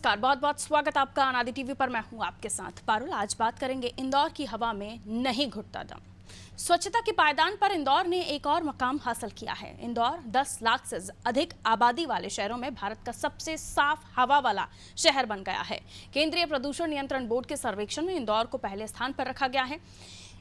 नमस्कार, बहुत बहुत स्वागत आपका अनादि टीवी पर। मैं हूं आपके साथ पारुल। आज बात करेंगे इंदौर की हवा में नहीं घुटता दम। स्वच्छता के पायदान पर इंदौर ने एक और मकाम हासिल किया है। इंदौर 10 लाख से अधिक आबादी वाले शहरों में भारत का सबसे साफ हवा वाला शहर बन गया है। केंद्रीय प्रदूषण नियंत्रण बोर्ड के सर्वेक्षण में इंदौर को पहले स्थान पर रखा गया है।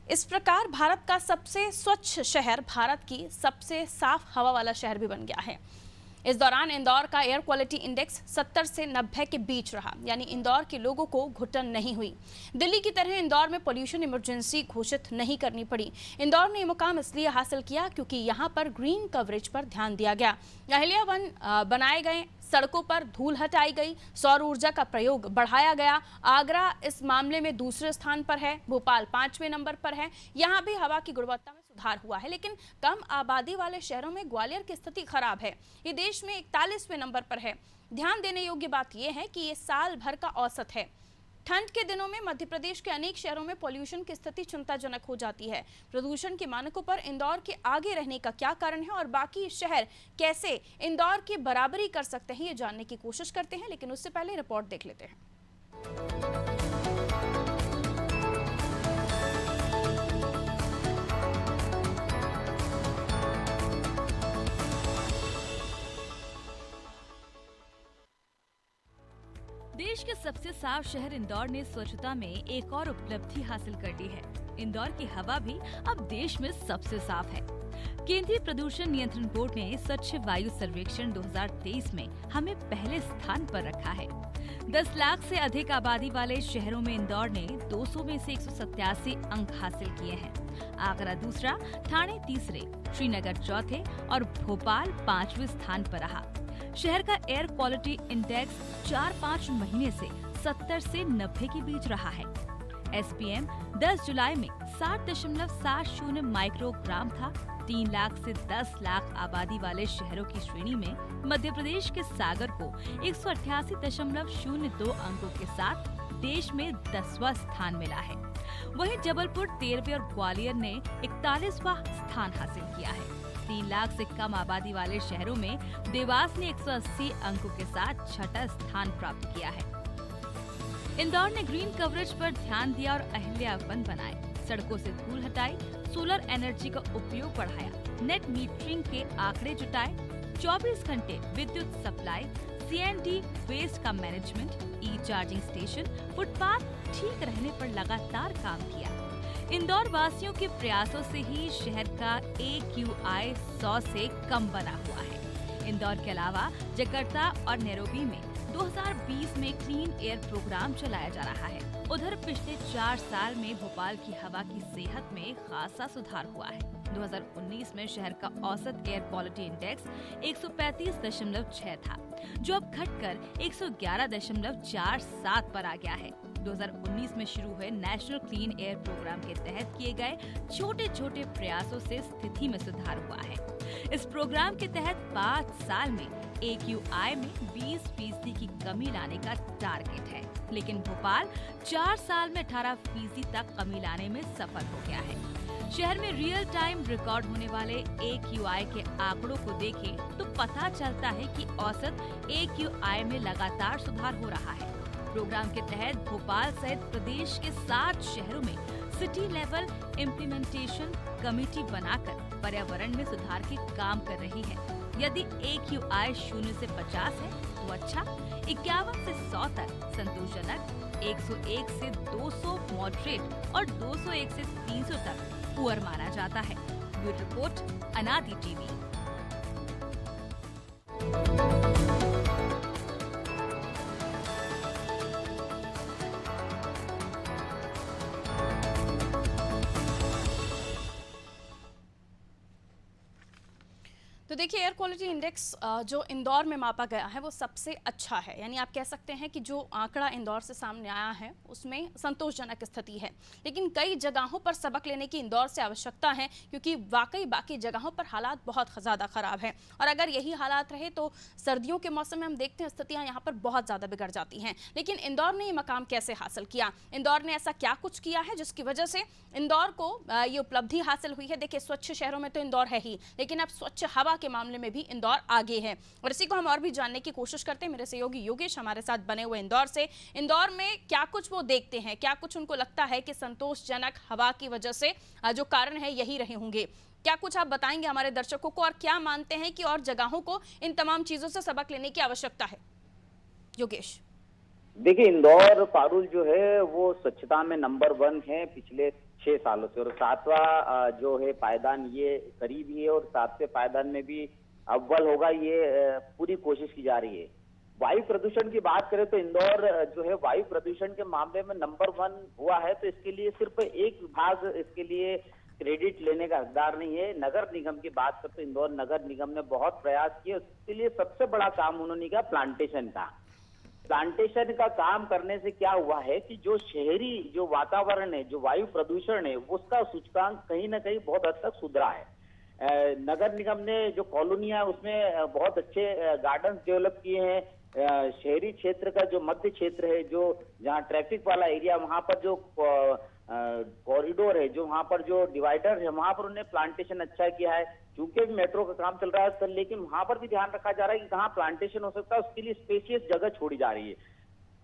इस प्रकार भारत का सबसे स्वच्छ शहर भारत की सबसे साफ हवा वाला शहर भी बन गया है। इस दौरान इंदौर का एयर क्वालिटी इंडेक्स 70 से 90 के बीच रहा, यानी इंदौर के लोगों को घुटन नहीं हुई। दिल्ली की तरह इंदौर में पोल्यूशन इमरजेंसी घोषित नहीं करनी पड़ी। इंदौर ने ये मुकाम इसलिए हासिल किया क्योंकि यहाँ पर ग्रीन कवरेज पर ध्यान दिया गया। अहिल्या वन बनाए गए, सड़कों पर धूल हटाई गई, सौर ऊर्जा का प्रयोग बढ़ाया गया। आगरा इस मामले में दूसरे स्थान पर है, भोपाल 5वें नंबर पर है। यहाँ भी हवा की गुणवत्ता में सुधार हुआ है, लेकिन कम आबादी वाले शहरों में ग्वालियर की स्थिति खराब है। ये देश में 41वें नंबर पर है। ध्यान देने योग्य बात यह है कि ये साल भर का औसत है। ठंड के दिनों में मध्य प्रदेश के अनेक शहरों में पॉल्यूशन की स्थिति चिंताजनक हो जाती है। प्रदूषण के मानकों पर इंदौर के आगे रहने का क्या कारण है और बाकी शहर कैसे इंदौर की बराबरी कर सकते हैं, ये जानने की कोशिश करते हैं। लेकिन उससे पहले रिपोर्ट देख लेते हैं। देश के सबसे साफ शहर इंदौर ने स्वच्छता में एक और उपलब्धि हासिल कर ली है। इंदौर की हवा भी अब देश में सबसे साफ है। केंद्रीय प्रदूषण नियंत्रण बोर्ड ने स्वच्छ वायु सर्वेक्षण 2023 में हमें पहले स्थान पर रखा है। 10 लाख से अधिक आबादी वाले शहरों में इंदौर ने 200 में से 187 अंक हासिल किए हैं। आगरा दूसरा, ठाणे तीसरे, श्रीनगर चौथे और भोपाल 5वें स्थान पर रहा। शहर का एयर क्वालिटी इंडेक्स 4-5 महीने से 70 से 90 के बीच रहा है। SPM 10 जुलाई में 60.70 माइक्रोग्राम था। 3 लाख से 10 लाख आबादी वाले शहरों की श्रेणी में मध्य प्रदेश के सागर को 188.02 अंकों के साथ देश में 10वां स्थान मिला है। वहीं जबलपुर 13वें और ग्वालियर ने 41वां स्थान हासिल किया है। 3 लाख से कम आबादी वाले शहरों में देवास ने 180 अंकों के साथ 6ठा स्थान प्राप्त किया है। इंदौर ने ग्रीन कवरेज पर ध्यान दिया और अहिल्या वन बनाए, सड़कों से धूल हटाई, सोलर एनर्जी का उपयोग बढ़ाया, नेट मीटरिंग के आंकड़े जुटाए, 24 घंटे विद्युत सप्लाई, CND वेस्ट का management, e charging station, footpath ठीक रहने पर लगातार काम किया। इंदौर वासियों के प्रयासों से ही शहर का AQI 100 से कम बना हुआ है। इंदौर के अलावा जकार्ता और नैरोबी में 2020 में क्लीन एयर प्रोग्राम चलाया जा रहा है। उधर पिछले 4 साल में भोपाल की हवा की सेहत में खासा सुधार हुआ है। 2019 में शहर का औसत एयर क्वालिटी इंडेक्स 135.6 था, जो अब घटकर 111.47 पर आ गया है। 2019 में शुरू हुए नेशनल क्लीन एयर प्रोग्राम के तहत किए गए छोटे छोटे प्रयासों से स्थिति में सुधार हुआ है। इस प्रोग्राम के तहत 5 साल में AQI में 20% की कमी लाने का टारगेट है, लेकिन भोपाल 4 साल में 18% तक कमी लाने में सफल हो गया है। शहर में रियल टाइम रिकॉर्ड होने वाले AQI के आंकड़ों को देखें तो पता चलता है कि औसत AQI में लगातार सुधार हो रहा है। प्रोग्राम के तहत भोपाल सहित प्रदेश के 7 शहरों में सिटी लेवल इम्प्लीमेंटेशन कमेटी बनाकर पर्यावरण में सुधार के काम कर रही है। यदि AQI 0 से 50 है तो अच्छा, 51 से 100 तक संतोषजनक, 101 से 200 मॉडरेट और 201 से 300 तक पुअर माना जाता है। ब्यूरो रिपोर्ट, अनादि टीवी। तो देखिए, एयर क्वालिटी इंडेक्स जो इंदौर में मापा गया है वो सबसे अच्छा है। यानी आप कह सकते हैं कि जो आंकड़ा इंदौर से सामने आया है उसमें संतोषजनक स्थिति है। लेकिन कई जगहों पर सबक लेने की इंदौर से आवश्यकता है, क्योंकि वाकई बाकी जगहों पर हालात बहुत ज़्यादा ख़राब हैं। और अगर यही हालात रहे तो सर्दियों के मौसम में हम देखते हैं स्थितियाँ यहाँ पर बहुत ज़्यादा बिगड़ जाती हैं। लेकिन इंदौर ने ये मकाम कैसे हासिल किया? इंदौर ने ऐसा क्या कुछ किया है जिसकी वजह से इंदौर को ये उपलब्धि हासिल हुई है? देखिए, स्वच्छ शहरों में तो इंदौर है ही, लेकिन अब स्वच्छ हवा के मामले में भी इंदौर आगे है। और इसी को हम और भी जानने की कोशिश करते हैं। मेरे सहयोगी योगेश हमारे साथ बने हुए इंदौर से। इंदौर में क्या कुछ वो देखते हैं, क्या कुछ उनको लगता है कि संतोषजनक हवा की वजह से जो कारण है यही रहे होंगे, क्या कुछ आप बताएंगे हमारे दर्शकों को, और क्या मानते हैं कि और जगहों को इन तमाम चीजों से सबक लेने की आवश्यकता है? योगेश। देखिए, इंदौर पारुल जो है वो स्वच्छता में नंबर 1 है पिछले 6 सालों से, और 7वां जो है पायदान ये करीब ही है, और 7वें पायदान में भी अव्वल होगा, ये पूरी कोशिश की जा रही है। वायु प्रदूषण की बात करें तो इंदौर जो है वायु प्रदूषण के मामले में नंबर 1 हुआ है, तो इसके लिए सिर्फ एक विभाग इसके लिए क्रेडिट लेने का हकदार नहीं है। नगर निगम की बात करते तो इंदौर नगर निगम ने बहुत प्रयास किए, उसके लिए सबसे बड़ा काम उन्होंने किया प्लांटेशन का। प्लांटेशन का काम करने से क्या हुआ है कि जो शहरी जो वातावरण है, जो वायु प्रदूषण है, उसका सूचकांक कहीं ना कहीं बहुत हद तक सुधरा है। नगर निगम ने जो कॉलोनियां उसमें बहुत अच्छे गार्डन्स डेवलप किए हैं। शहरी क्षेत्र का जो मध्य क्षेत्र है, जो जहाँ ट्रैफिक वाला एरिया, वहां पर जो कॉरिडोर है, जो वहां पर जो डिवाइडर है, वहां पर उन्होंने प्लांटेशन अच्छा किया है। चूंकि मेट्रो का काम चल रहा है सर, लेकिन वहां पर भी ध्यान रखा जा रहा है कि कहाँ प्लांटेशन हो सकता है, उसके लिए स्पेशियस जगह छोड़ी जा रही है।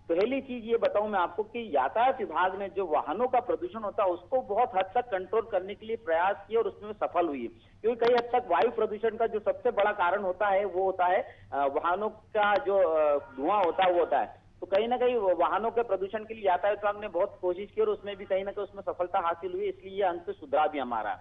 पहली चीज ये बताऊं मैं आपको कि यातायात विभाग ने जो वाहनों का प्रदूषण होता है उसको बहुत हद तक कंट्रोल करने के लिए प्रयास किए, और उसमें सफल हुई, क्योंकि कई हद तक वायु प्रदूषण का जो सबसे बड़ा कारण होता है वो होता है वाहनों का जो धुआं होता है वो होता है। तो कहीं ना कहीं वाहनों के प्रदूषण के लिए यातायात विभाग ने बहुत कोशिश की, और उसमें भी कहीं ना कहीं उसमें सफलता हासिल हुई, इसलिए ये अंक से सुधरा भी हमारा।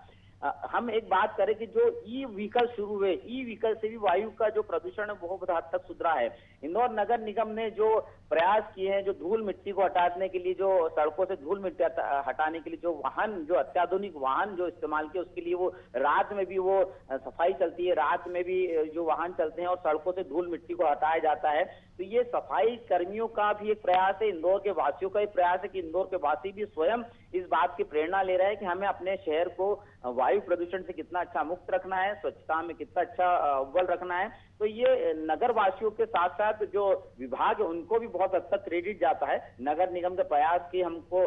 हम एक बात करें कि जो ई व्हीकल शुरू हुए, ई व्हीकल से भी वायु का जो प्रदूषण है बहुत हद तक सुधरा है। इंदौर नगर निगम ने जो प्रयास किए हैं, जो धूल मिट्टी को हटाने के लिए, जो सड़कों से धूल मिट्टी हटाने के लिए जो वाहन, जो अत्याधुनिक वाहन जो इस्तेमाल किए, उसके लिए वो रात में भी वो सफाई चलती है, रात में भी जो वाहन चलते हैं और सड़कों से धूल मिट्टी को हटाया जाता है। तो ये सफाई कर्मियों का भी एक प्रयास है, इंदौर के वासियों का एक प्रयास है कि इंदौर के वासी भी स्वयं इस बात की प्रेरणा ले रहे हैं कि हमें अपने शहर को वायु प्रदूषण से कितना अच्छा मुक्त रखना है, स्वच्छता में कितना अच्छा अव्वल रखना है। तो ये नगर वासियों के साथ साथ जो विभाग है उनको भी बहुत हद तक क्रेडिट जाता है। नगर निगम के प्रयास की हमको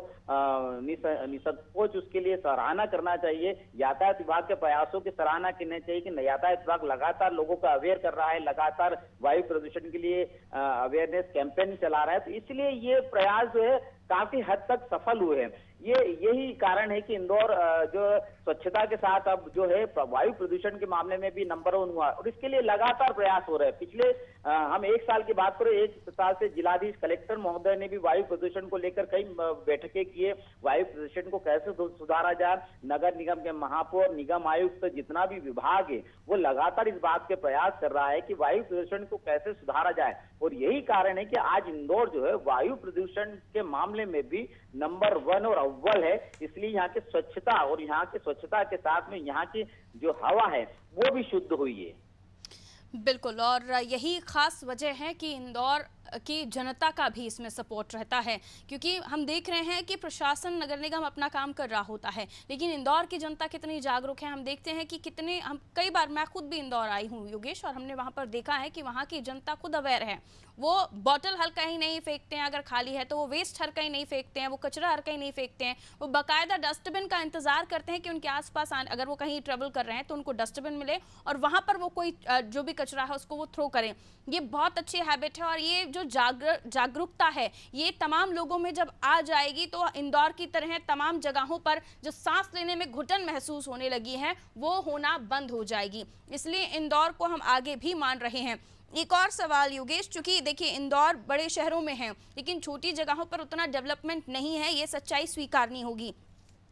निसंकोच उसके लिए सराहना करना चाहिए। यातायात विभाग के प्रयासों की सराहना करनी चाहिए कि यातायात विभाग लगातार लोगों को अवेयर कर रहा है, लगातार वायु प्रदूषण के लिए अवेयरनेस कैंपेन चला रहा है। तो इसलिए ये प्रयास जो है काफी हद तक सफल हुए हैं। यही कारण है कि इंदौर जो स्वच्छता के साथ अब जो है वायु प्रदूषण के मामले में भी नंबर 1 हुआ, और इसके लिए लगातार प्रयास हो रहे हैं। पिछले हम 1 साल की बात करें, 1 साल से जिलाधीश कलेक्टर महोदय ने भी वायु प्रदूषण को लेकर कई बैठकें किए, वायु प्रदूषण को कैसे सुधारा जाए। नगर निगम के महापौर, निगम आयुक्त, जितना भी विभाग है वो लगातार इस बात के प्रयास कर रहा है कि वायु प्रदूषण को कैसे सुधारा जाए, और यही कारण है कि आज इंदौर जो है वायु प्रदूषण के मामले में भी नंबर 1 और अव्वल है। इसलिए यहाँ की स्वच्छता, और यहाँ की स्वच्छता के साथ में यहाँ की जो हवा है वो भी शुद्ध हुई है। बिल्कुल, और यही खास वजह है कि इंदौर की जनता का भी इसमें सपोर्ट रहता है, क्योंकि हम देख रहे हैं कि प्रशासन, नगर निगम अपना काम कर रहा होता है, लेकिन इंदौर की जनता कितनी जागरूक है। हम देखते हैं कि कितने, हम कई बार, मैं खुद भी इंदौर आई हूँ योगेश, और हमने वहाँ पर देखा है कि वहाँ की जनता खुद अवेयर है। वो बॉटल हर कहीं नहीं फेंकते हैं, अगर खाली है तो वो वेस्ट हर कहीं नहीं फेंकते हैं, वो कचरा हर कहीं नहीं फेंकते हैं, वो बाकायदा डस्टबिन का इंतजार करते हैं कि उनके आसपास अगर वो कहीं ट्रेवल कर रहे हैं तो उनको डस्टबिन मिले और वहाँ पर वो कोई जो भी कचरा है उसको वो थ्रो करें। ये बहुत अच्छी हैबिट है, और ये जो जागरूकता है ये तमाम लोगों में जब आ जाएगी तो इंदौर की तरह तमाम जगहों पर जो सांस लेने में घुटन महसूस होने लगी है वो होना बंद हो जाएगी। इसलिए इंदौर को हम आगे भी मान रहे हैं। एक और सवाल योगेश, चूंकि देखिए इंदौर बड़े शहरों में है लेकिन छोटी जगहों पर उतना डेवलपमेंट नहीं है, ये सच्चाई स्वीकारनी होगी,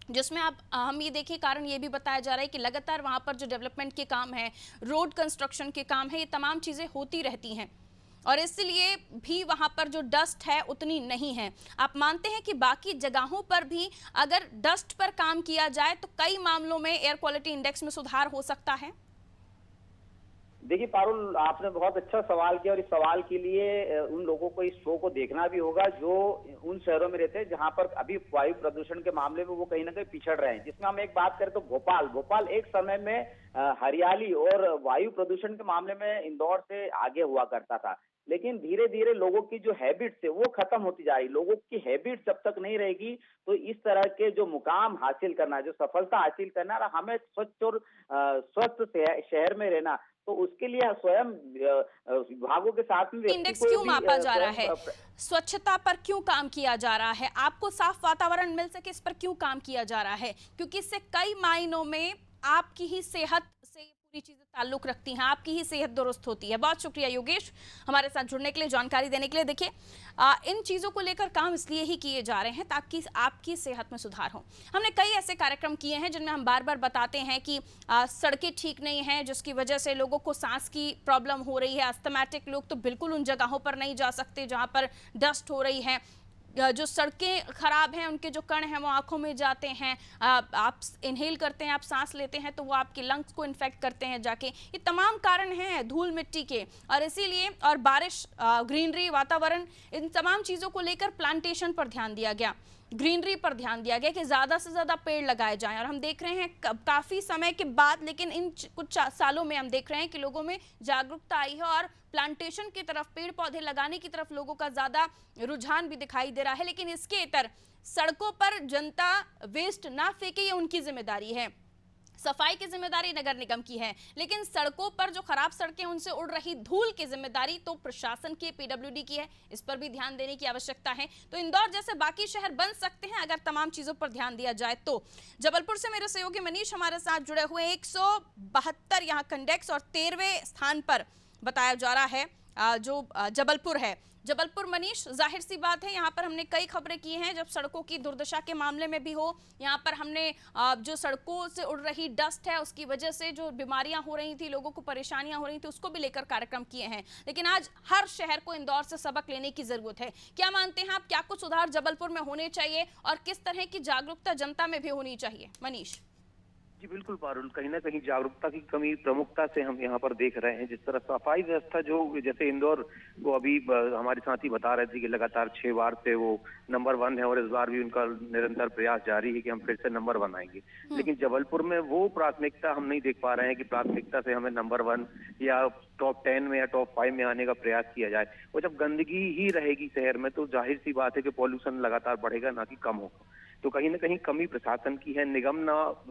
जिसमें आप हम ये देखें, कारण ये भी बताया जा रहा है कि लगातार वहाँ पर जो डेवलपमेंट के काम है, रोड कंस्ट्रक्शन के काम है, ये तमाम चीज़ें होती रहती हैं, और इसलिए भी वहाँ पर जो डस्ट है उतनी नहीं है। आप मानते हैं कि बाकी जगहों पर भी अगर डस्ट पर काम किया जाए तो कई मामलों में एयर क्वालिटी इंडेक्स में सुधार हो सकता है? देखिए पारुल, आपने बहुत अच्छा सवाल किया, और इस सवाल के लिए उन लोगों को इस शो को देखना भी होगा जो उन शहरों में रहते हैं जहां पर अभी वायु प्रदूषण के मामले में वो कहीं ना कहीं पिछड़ रहे हैं। जिसमें हम एक बात करें तो भोपाल एक समय में हरियाली और वायु प्रदूषण के मामले में इंदौर से आगे हुआ करता था। लेकिन धीरे धीरे लोगों की जो हैबिट्स है वो खत्म होती जा रही। लोगों की हैबिट जब तक नहीं रहेगी तो इस तरह के जो मुकाम हासिल करना, जो सफलता हासिल करना, और हमें स्वच्छ और स्वस्थ शहर में रहना, तो उसके लिए स्वयं विभागों के साथ में व्यक्ति इंडेक्स को क्यों भी मापा जा रहा स्वयं है? स्वच्छता पर क्यों काम किया जा रहा है? आपको साफ वातावरण मिल सके, इस पर क्यों काम किया जा रहा है? क्योंकि इससे कई मायनों में आपकी ही सेहत से पूरी चीजें ताल्लुक रखती हैं, आपकी ही सेहत दुरुस्त होती है। बहुत शुक्रिया योगेश, हमारे साथ जुड़ने के लिए, जानकारी देने के लिए। देखिए, इन चीज़ों को लेकर काम इसलिए ही किए जा रहे हैं ताकि आपकी सेहत में सुधार हो। हमने कई ऐसे कार्यक्रम किए हैं जिनमें हम बार बार बताते हैं कि सड़कें ठीक नहीं हैं, जिसकी वजह से लोगों को सांस की प्रॉब्लम हो रही है। अस्थमैटिक लोग तो बिल्कुल उन जगहों पर नहीं जा सकते जहाँ पर डस्ट हो रही है। जो सड़कें खराब हैं, उनके जो कण हैं वो आंखों में जाते हैं, आप इनहेल करते हैं, आप सांस लेते हैं तो वो आपके लंग्स को इन्फेक्ट करते हैं जाके। ये तमाम कारण हैं धूल मिट्टी के, और इसीलिए और बारिश, ग्रीनरी, वातावरण, इन तमाम चीज़ों को लेकर प्लांटेशन पर ध्यान दिया गया, ग्रीनरी पर ध्यान दिया गया कि ज़्यादा से ज़्यादा पेड़ लगाए जाएं। और हम देख रहे हैं काफ़ी समय के बाद, लेकिन इन कुछ सालों में हम देख रहे हैं कि लोगों में जागरूकता आई है और प्लांटेशन की तरफ, पेड़ पौधे लगाने की तरफ लोगों का ज़्यादा रुझान भी दिखाई दे रहा है। लेकिन इसके इतर सड़कों पर जनता वेस्ट ना फेंके, ये उनकी जिम्मेदारी है। सफाई की जिम्मेदारी नगर निगम की है, लेकिन सड़कों पर जो खराब सड़कें, उनसे उड़ रही धूल की जिम्मेदारी तो प्रशासन की, पीडब्ल्यूडी की है। इस पर भी ध्यान देने की आवश्यकता है। तो इंदौर जैसे बाकी शहर बन सकते हैं अगर तमाम चीजों पर ध्यान दिया जाए तो। जबलपुर से मेरे सहयोगी मनीष हमारे साथ जुड़े हुए। 172 यहाँ इंडेक्स और 13वें स्थान पर बताया जा रहा है जो जबलपुर है। जबलपुर, मनीष, जाहिर सी बात है यहाँ पर हमने कई खबरें की हैं, जब सड़कों की दुर्दशा के मामले में भी हो, यहाँ पर हमने जो सड़कों से उड़ रही डस्ट है उसकी वजह से जो बीमारियां हो रही थी, लोगों को परेशानियां हो रही थी, उसको भी लेकर कार्यक्रम किए हैं। लेकिन आज हर शहर को इंदौर से सबक लेने की जरूरत है। क्या मानते हैं आप, क्या कुछ सुधार जबलपुर में होने चाहिए और किस तरह की जागरूकता जनता में भी होनी चाहिए? मनीष जी बिल्कुल पारुल, कहीं ना कहीं जागरूकता की कमी प्रमुखता से हम यहाँ पर देख रहे हैं। जिस तरह सफाई व्यवस्था, जो जैसे इंदौर को अभी हमारे साथी बता रहे थे कि लगातार 6 बार से वो नंबर 1 है और इस बार भी उनका निरंतर प्रयास जारी है कि हम फिर से नंबर 1 आएंगे। लेकिन जबलपुर में वो प्राथमिकता हम नहीं देख पा रहे हैं कि प्राथमिकता से हमें नंबर 1 या टॉप 10 में या टॉप 5 में आने का प्रयास किया जाए। और जब गंदगी ही रहेगी शहर में तो जाहिर सी बात है कि पॉल्यूशन लगातार बढ़ेगा, ना कि कम होगा। तो कहीं ना कहीं कमी प्रशासन की है। निगम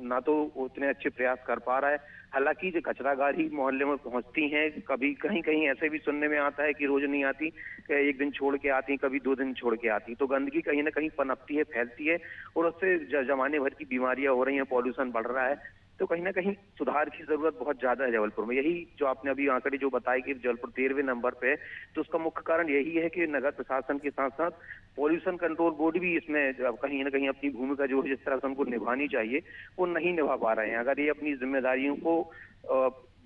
ना तो उतने अच्छे प्रयास कर पा रहा है। हालांकि जो कचरा गाड़ी मोहल्ले में पहुंचती हैं, कभी कहीं कहीं ऐसे भी सुनने में आता है कि रोज नहीं आती, एक दिन छोड़ के आती, कभी 2 दिन छोड़ के आती। तो गंदगी कहीं ना कहीं पनपती है, फैलती है और उससे जमाने भर की बीमारियां हो रही हैं, पॉल्यूशन बढ़ रहा है। तो कहीं ना कहीं सुधार की जरूरत बहुत ज्यादा है जबलपुर में। यही जो आपने अभी आंकड़े जो बताए कि जबलपुर 13वें नंबर पे है, तो उसका मुख्य कारण यही है कि नगर प्रशासन के साथ साथ पॉल्यूशन कंट्रोल बोर्ड भी इसमें कहीं ना कहीं अपनी भूमिका जो जिस तरह से उनको निभानी चाहिए वो नहीं निभा पा रहे हैं। अगर ये अपनी जिम्मेदारियों को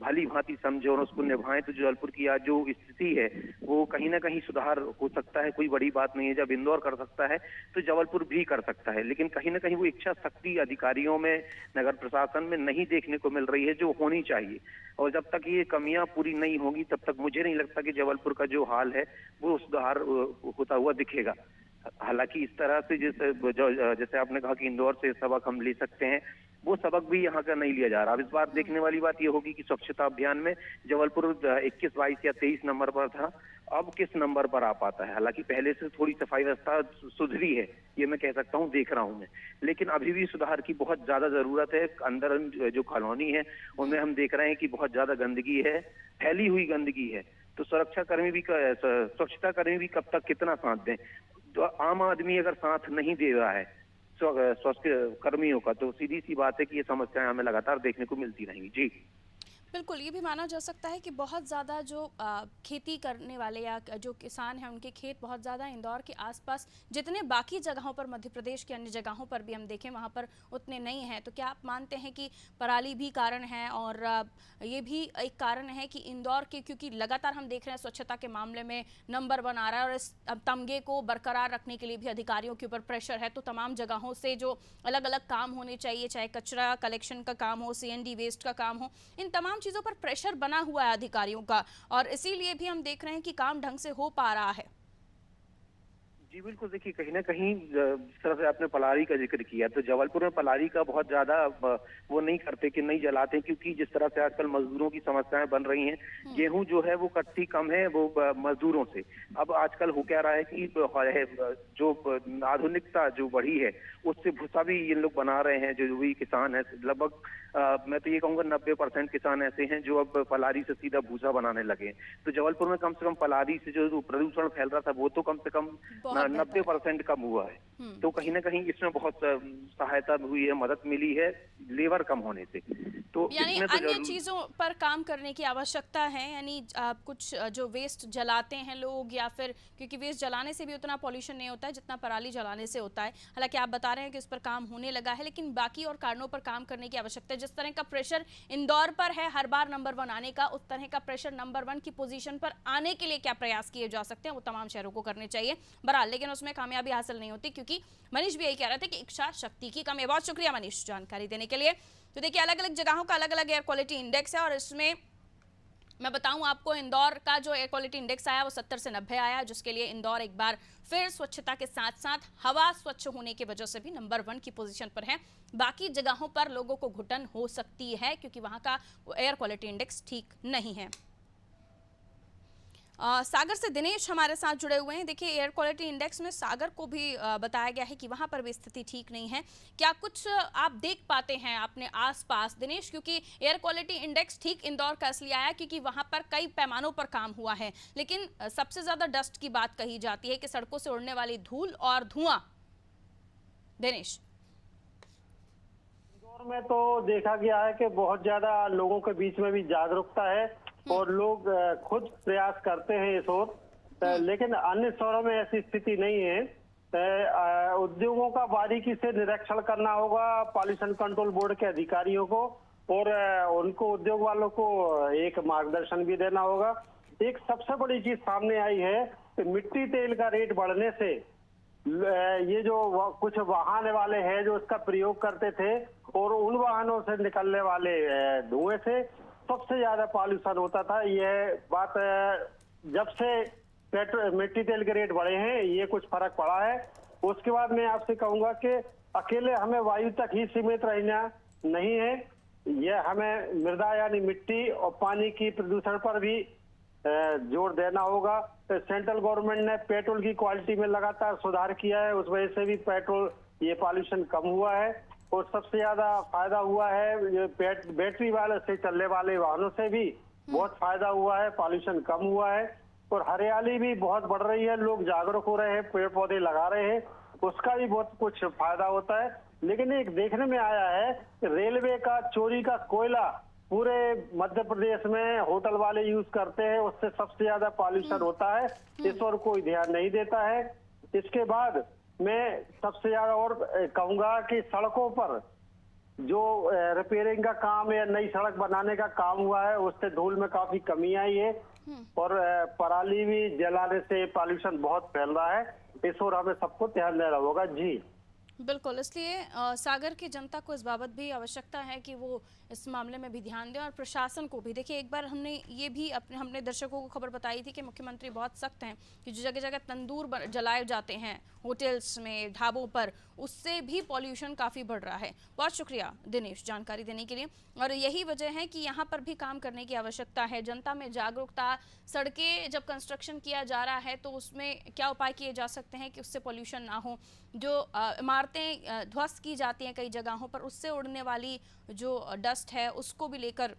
भली भांति समझे और उसको निभाएं तो जबलपुर की आज जो स्थिति है वो कहीं ना कहीं सुधार हो सकता है। कोई बड़ी बात नहीं है, जब इंदौर कर सकता है तो जबलपुर भी कर सकता है। लेकिन कहीं ना कहीं वो इच्छा शक्ति अधिकारियों में, नगर प्रशासन में नहीं देखने को मिल रही है जो होनी चाहिए। और जब तक ये कमियां पूरी नहीं होगी तब तक मुझे नहीं लगता कि जबलपुर का जो हाल है वो सुधार होता हुआ दिखेगा। हालांकि इस तरह से जैसे आपने कहा कि इंदौर से सबक हम ले सकते हैं, वो सबक भी यहाँ का नहीं लिया जा रहा। अब इस बार देखने वाली बात ये होगी कि स्वच्छता अभियान में जबलपुर 21, 22 या 23 नंबर पर था, अब किस नंबर पर आ पाता है। हालांकि पहले से थोड़ी सफाई व्यवस्था सुधरी है, ये मैं कह सकता हूँ, देख रहा हूँ मैं, लेकिन अभी भी सुधार की बहुत ज्यादा जरूरत है। अंदर जो कॉलोनी है उनमें हम देख रहे हैं कि बहुत ज्यादा गंदगी है, फैली हुई गंदगी है। तो स्वच्छता कर्मी भी कब तक कितना साथ दें। तो आम आदमी अगर साथ नहीं दे रहा है स्वास्थ्य कर्मियों का, तो सीधी सी बात है कि ये समस्याएं हमें लगातार देखने को मिलती रहेंगी। जी बिल्कुल, ये भी माना जा सकता है कि बहुत ज़्यादा जो खेती करने वाले या जो किसान हैं उनके खेत बहुत ज़्यादा इंदौर के आसपास, जितने बाकी जगहों पर, मध्य प्रदेश की अन्य जगहों पर भी हम देखें वहाँ पर उतने नहीं हैं। तो क्या आप मानते हैं कि पराली भी कारण है और ये भी एक कारण है कि इंदौर के, क्योंकि लगातार हम देख रहे हैं स्वच्छता के मामले में नंबर 1 आ रहा है और इस तमगे को बरकरार रखने के लिए भी अधिकारियों के ऊपर प्रेशर है। तो तमाम जगहों से जो अलग अलग काम होने चाहिए, चाहे कचरा कलेक्शन का काम हो, CND वेस्ट का काम हो, इन तमाम चीजों पर प्रेशर बना हुआ है अधिकारियों का, और इसीलिए भी हम देख रहे हैं कि काम ढंग से हो पा रहा है। जी बिल्कुल, देखिए कहीं ना कहीं जिस तरह से आपने पलारी का जिक्र किया, तो जबलपुर में पलारी का बहुत ज्यादा वो नहीं करते कि नहीं जलाते, क्योंकि जिस तरह से आजकल मजदूरों की समस्याएं बन रही हैं, गेहूं जो है वो कटती कम है वो मजदूरों से। अब आजकल हो क्या रहा है कि जो आधुनिकता जो बढ़ी है उससे भूसा भी ये लोग बना रहे हैं। जो भी किसान है, लगभग मैं तो ये कहूंगा 90% किसान ऐसे हैं जो अब पलारी से सीधा भूसा बनाने लगे हैं। तो जबलपुर में कम से कम पलारी से जो प्रदूषण फैल रहा था वो तो कम से कम 90% कम हुआ है। तो कहीं ना कहीं इसमें बहुत सहायता हुई है, मदद मिली है लेबर कम होने से। तो यानी इसमें तो अन्य चीजों पर काम करने की आवश्यकता है, यानी कुछ जो वेस्ट जलाते हैं लोग, या फिर क्योंकि वेस्ट जलाने से भी उतना पॉल्यूशन नहीं होता है जितना पराली जलाने से होता है। हालांकि आप बता रहे हैं कि इस पर काम होने लगा है, लेकिन बाकी और कारणों पर काम करने की आवश्यकता है। जिस तरह का प्रेशर इंदौर पर है हर बार नंबर 1 आने का, उस तरह का प्रेशर नंबर 1 की पोजीशन पर आने के लिए क्या प्रयास किए जा सकते हैं, वो तमाम शहरों को करने चाहिए बहरहाल, लेकिन उसमें कामयाबी हासिल नहीं होती, क्योंकि मनीष भी यही कह रहे थे कि इच्छा शक्ति की कमी है। बहुत शुक्रिया मनीष जानकारी देने के लिए। तो देखिए अलग अलग जगहों का अलग अलग एयर क्वालिटी इंडेक्स है, और इसमें मैं बताऊं आपको इंदौर का जो एयर क्वालिटी इंडेक्स आया वो 70 से 90 आया, जिसके लिए इंदौर एक बार फिर स्वच्छता के साथ साथ हवा स्वच्छ होने की वजह से भी नंबर 1 की पोजीशन पर है। बाकी जगहों पर लोगों को घुटन हो सकती है क्योंकि वहां का एयर क्वालिटी इंडेक्स ठीक नहीं है। सागर से दिनेश हमारे साथ जुड़े हुए हैं। देखिए एयर क्वालिटी इंडेक्स में सागर को भी बताया गया है कि वहां पर भी स्थिति ठीक नहीं है। क्या कुछ आप देख पाते हैं अपने आसपास दिनेश, क्योंकि एयर क्वालिटी इंडेक्स ठीक इंदौर का इसलिए आया क्योंकि वहां पर कई पैमानों पर काम हुआ है, लेकिन सबसे ज्यादा डस्ट की बात कही जाती है कि सड़कों से उड़ने वाली धूल और धुआं। दिनेश, इंदौर में तो देखा गया है कि बहुत ज्यादा लोगों के बीच में भी जागरूकता है और लोग खुद प्रयास करते हैं इस ओर, लेकिन अन्य शहरों में ऐसी स्थिति नहीं है। उद्योगों का बारीकी से निरीक्षण करना होगा पॉल्यूशन कंट्रोल बोर्ड के अधिकारियों को, और उनको उद्योग वालों को एक मार्गदर्शन भी देना होगा। एक सबसे बड़ी चीज सामने आई है कि मिट्टी तेल का रेट बढ़ने से ये जो कुछ वाहन वाले हैं जो इसका प्रयोग करते थे, और उन वाहनों से निकलने वाले धुएं से सबसे ज्यादा पॉल्यूशन होता था। यह बात जब से मिट्टी तेल के रेट बढ़े हैं ये कुछ फर्क पड़ा है। उसके बाद मैं आपसे कहूंगा कि अकेले हमें वायु तक ही सीमित रहना नहीं है, यह हमें मृदा यानी मिट्टी और पानी की प्रदूषण पर भी जोर देना होगा। तो सेंट्रल गवर्नमेंट ने पेट्रोल की क्वालिटी में लगातार सुधार किया है, उस वजह से भी पेट्रोल ये पॉल्यूशन कम हुआ है, और सबसे ज्यादा फायदा हुआ है बैटरी वाले से चलने वाले वाहनों से भी बहुत फायदा हुआ है, पॉल्यूशन कम हुआ है, और हरियाली भी बहुत बढ़ रही है, लोग जागरूक हो रहे हैं, पेड़ पौधे लगा रहे हैं, उसका भी बहुत कुछ फायदा होता है। लेकिन एक देखने में आया है कि रेलवे का चोरी का कोयला पूरे मध्य प्रदेश में होटल वाले यूज करते हैं, उससे सबसे ज्यादा पॉल्यूशन होता है, इस और कोई ध्यान नहीं देता है। इसके बाद मैं सबसे ज्यादा और कहूंगा कि सड़कों पर जो रिपेयरिंग का काम या नई सड़क बनाने का काम हुआ है उससे धूल में काफी कमी आई है, और पराली भी जलाने से पॉल्यूशन बहुत फैल रहा है, इस और हमें सबको ध्यान देना होगा। जी बिल्कुल, इसलिए सागर की जनता को इस बाबत भी आवश्यकता है कि वो इस मामले में भी ध्यान दें, और प्रशासन को भी। देखिए एक बार हमने ये भी हमने दर्शकों को खबर बताई थी कि मुख्यमंत्री बहुत सख्त हैं कि जो जगह जगह तंदूर जलाए जाते हैं होटल्स में, ढाबों पर, उससे भी पॉल्यूशन काफ़ी बढ़ रहा है। बहुत शुक्रिया दिनेश जानकारी देने के लिए। और यही वजह है कि यहाँ पर भी काम करने की आवश्यकता है, जनता में जागरूकता। सड़कें जब कंस्ट्रक्शन किया जा रहा है तो उसमें क्या उपाय किए जा सकते हैं कि उससे पॉल्यूशन ना हो। जो इमारतें ध्वस्त की जाती हैं कई जगहों पर, उससे उड़ने वाली जो डस्ट है उसको भी लेकर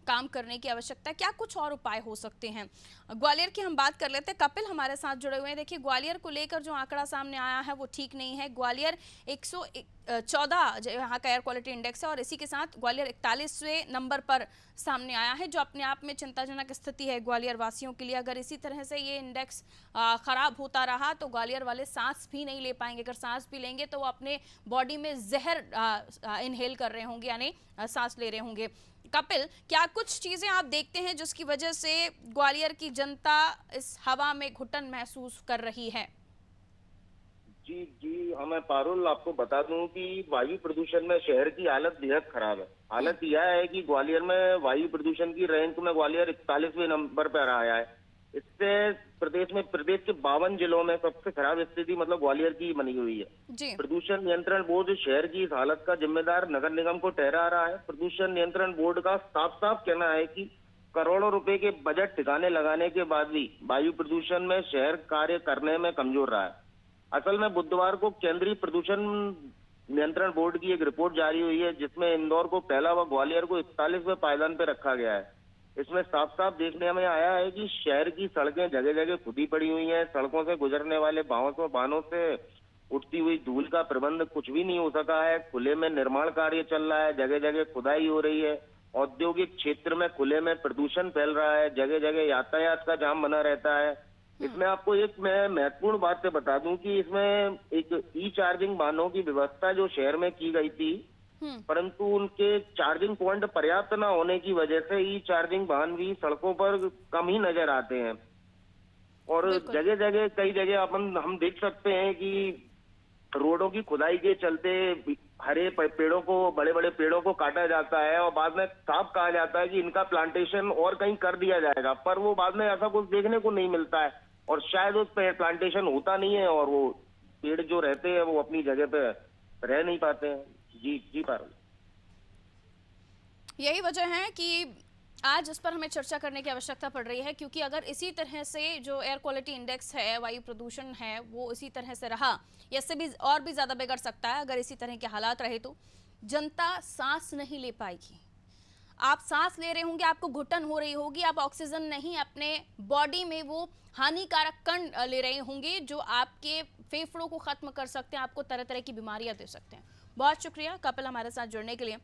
काम करने की आवश्यकता है। क्या कुछ और उपाय हो सकते हैं? ग्वालियर की हम बात कर लेते हैं, कपिल हमारे साथ जुड़े हुए हैं। देखिए ग्वालियर को लेकर जो आंकड़ा सामने आया है वो ठीक नहीं है। ग्वालियर 114 यहाँ का एयर क्वालिटी इंडेक्स है, और इसी के साथ ग्वालियर 41वें नंबर पर सामने आया है, जो अपने आप में चिंताजनक स्थिति है ग्वालियर वासियों के लिए। अगर इसी तरह से ये इंडेक्स खराब होता रहा तो ग्वालियर वाले सांस भी नहीं ले पाएंगे। अगर सांस भी लेंगे तो वो अपने बॉडी में जहर इनहेल कर रहे होंगे, यानी सांस ले रहे होंगे। कपिल, क्या कुछ चीजें आप देखते हैं जिसकी वजह से ग्वालियर की जनता इस हवा में घुटन महसूस कर रही है? जी हमें पारुल आपको बता दूं कि वायु प्रदूषण में शहर की हालत बेहद खराब है। हालत यह है कि ग्वालियर में वायु प्रदूषण की रैंक में ग्वालियर 41वें नंबर पर आया है। इससे प्रदेश के 52 जिलों में सबसे खराब स्थिति मतलब ग्वालियर की बनी हुई है। जी। प्रदूषण नियंत्रण बोर्ड शहर की इस हालत का जिम्मेदार नगर निगम को ठहरा रहा है। प्रदूषण नियंत्रण बोर्ड का साफ साफ कहना है कि करोड़ों रुपए के बजट ठिकाने लगाने के बाद भी वायु प्रदूषण में शहर कार्य करने में कमजोर रहा है। असल में बुधवार को केंद्रीय प्रदूषण नियंत्रण बोर्ड की एक रिपोर्ट जारी हुई है, जिसमें इंदौर को पहला व ग्वालियर को 41वें पायदान पर रखा गया है। इसमें साफ साफ देखने में आया है कि शहर की सड़कें जगह जगह खुदी पड़ी हुई हैं। सड़कों से गुजरने वाले वाहनों से उठती हुई धूल का प्रबंध कुछ भी नहीं हो सका है। खुले में निर्माण कार्य चल रहा है, जगह जगह खुदाई हो रही है। औद्योगिक क्षेत्र में खुले में प्रदूषण फैल रहा है, जगह जगह यातायात का जाम बना रहता है। इसमें आपको एक मैं महत्वपूर्ण बात से बता दूं कि इसमें एक ई चार्जिंग वाहनों की व्यवस्था जो शहर में की गई थी, परंतु उनके चार्जिंग पॉइंट पर्याप्त न होने की वजह से ई चार्जिंग वाहन भी सड़कों पर कम ही नजर आते हैं। और जगह जगह कई जगह हम देख सकते हैं कि रोडों की खुदाई के चलते हरे पेड़ों को बड़े बड़े पेड़ों को काटा जाता है और बाद में साफ कहा जाता है कि इनका प्लांटेशन और कहीं कर दिया जाएगा, पर वो बाद में ऐसा कुछ देखने को नहीं मिलता है और शायद उस पे प्लांटेशन होता नहीं है और वो पेड़ जो रहते हैं वो अपनी जगह पे रह नहीं पाते हैं। जी पारुल, यही वजह है कि आज इस पर हमें चर्चा करने की आवश्यकता पड़ रही है, क्योंकि अगर इसी तरह से जो एयर क्वालिटी इंडेक्स है, वायु प्रदूषण है, वो इसी तरह से रहा या इससे भी और भी ज़्यादा बिगड़ सकता है। अगर इसी तरह के हालात रहे तो जनता सांस नहीं ले पाएगी। आप सांस ले रहे होंगे, आपको घुटन हो रही होगी, आप ऑक्सीजन नहीं, अपने बॉडी में वो हानिकारक कण ले रहे होंगे जो आपके फेफड़ों को खत्म कर सकते हैं, आपको तरह तरह की बीमारियां दे सकते हैं। बहुत शुक्रिया कपिल हमारे साथ जुड़ने के लिए।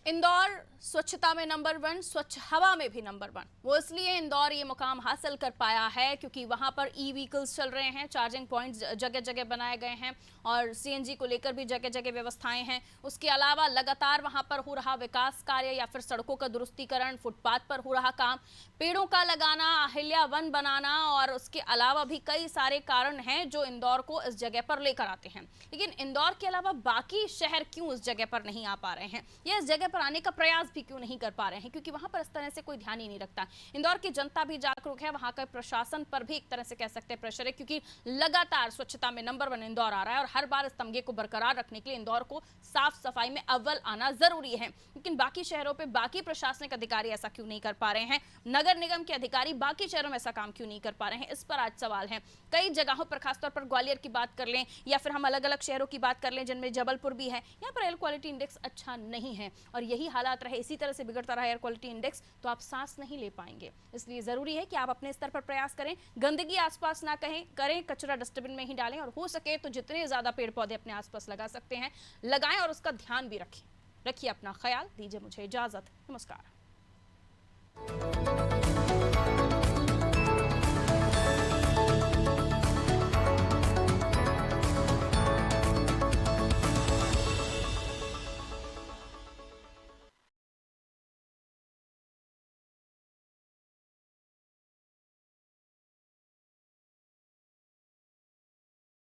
इंदौर स्वच्छता में नंबर 1, स्वच्छ हवा में भी नंबर 1। वो इसलिए इंदौर ये मुकाम हासिल कर पाया है क्योंकि वहाँ पर ई व्हीकल्स चल रहे हैं, चार्जिंग पॉइंट्स जगह जगह बनाए गए हैं और सीएनजी को लेकर भी जगह जगह व्यवस्थाएं हैं। उसके अलावा लगातार वहाँ पर हो रहा विकास कार्य या फिर सड़कों का दुरुस्तीकरण, फुटपाथ पर हो रहा काम, पेड़ों का लगाना, अहिल्या वन बनाना और उसके अलावा भी कई सारे कारण हैं जो इंदौर को इस जगह पर लेकर आते हैं। लेकिन इंदौर के अलावा बाकी शहर क्यों इस जगह पर नहीं आ पा रहे हैं या इस जगह पर आने का प्रयास भी क्यों नहीं कर पा रहे हैं? क्योंकि वहां पर इस तरह से कोई ध्यान ही नहीं रखता। इंदौर की जनता भी जागरूक है, वहां का प्रशासन पर भी एक तरह से कह सकते हैं प्रेशर है, क्योंकि लगातार स्वच्छता में नंबर 1 इंदौर आ रहा है और हर बार इस तमगे को बरकरार रखने के लिए इंदौर को साफ सफाई में अव्वल आना जरूरी है। लेकिन बाकी शहरों पर बाकी प्रशासनिक अधिकारी ऐसा क्यों नहीं कर पा रहे हैं? नगर निगम के अधिकारी बाकी शहरों में ऐसा काम क्यों नहीं कर पा रहे हैं? इस पर आज सवाल है। कई जगहों पर, खासतौर पर ग्वालियर की बात कर लें या फिर हम अलग अलग शहरों की बात कर लें जिनमें जबलपुर भी है, यहाँ पर एयर क्वालिटी इंडेक्स अच्छा नहीं है और यही हालात रहे, इसी तरह से बिगड़ता रहा एयर क्वालिटी इंडेक्स तो आप सांस नहीं ले पाएंगे। इसलिए जरूरी है कि आप अपने स्तर पर प्रयास करें, गंदगी आसपास ना करें, कचरा डस्टबिन में ही डालें और हो सके तो जितने ज्यादा पेड़ पौधे अपने आसपास लगा सकते हैं लगाएं और उसका ध्यान भी रखें। रखिए अपना ख्याल, दीजिए मुझे इजाजत, नमस्कार।